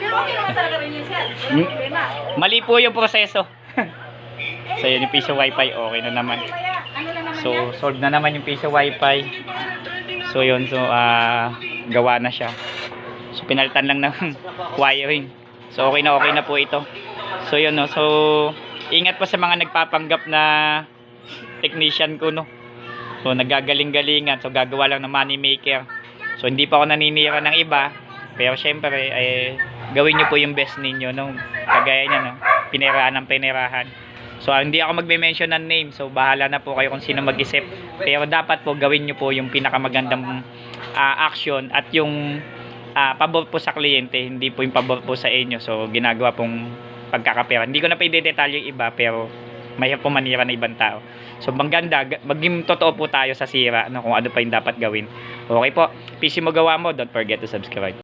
Pero okay naman talaga rin yun, sir. Walang problema. Mali po yung proseso. So yun yung piso wifi, okay na naman. Ano na naman yan? So solve na naman yung piso wifi. So yun, so gawa na siya. So pinalitan lang ng wiring. So okay na po ito. So yun, no. So ingat po sa mga nagpapanggap na technician ko, no. So naggagaling-galingan, so gagawa lang ng money maker. So hindi pa ako naninira ng iba, pero syempre gawin niyo po yung best ninyo, no. Kagaya niya, no. Pinerahan ng pinerahan. So hindi ako magme-mention ng name, so bahala na po kayo kung sino mag-isip. Pero dapat po gawin niyo po yung pinakamagandang action at yung pabor po sa kliyente, hindi po yung pabor po sa inyo. So ginagawa pong pagkakapera. Hindi ko na pa i-detalye yung iba, pero mahirap po manira na ibang tao. So maganda, maging totoo po tayo sa sira, no, kung ano pa yung dapat gawin. Okay po, PC mo gawa mo, don't forget to subscribe.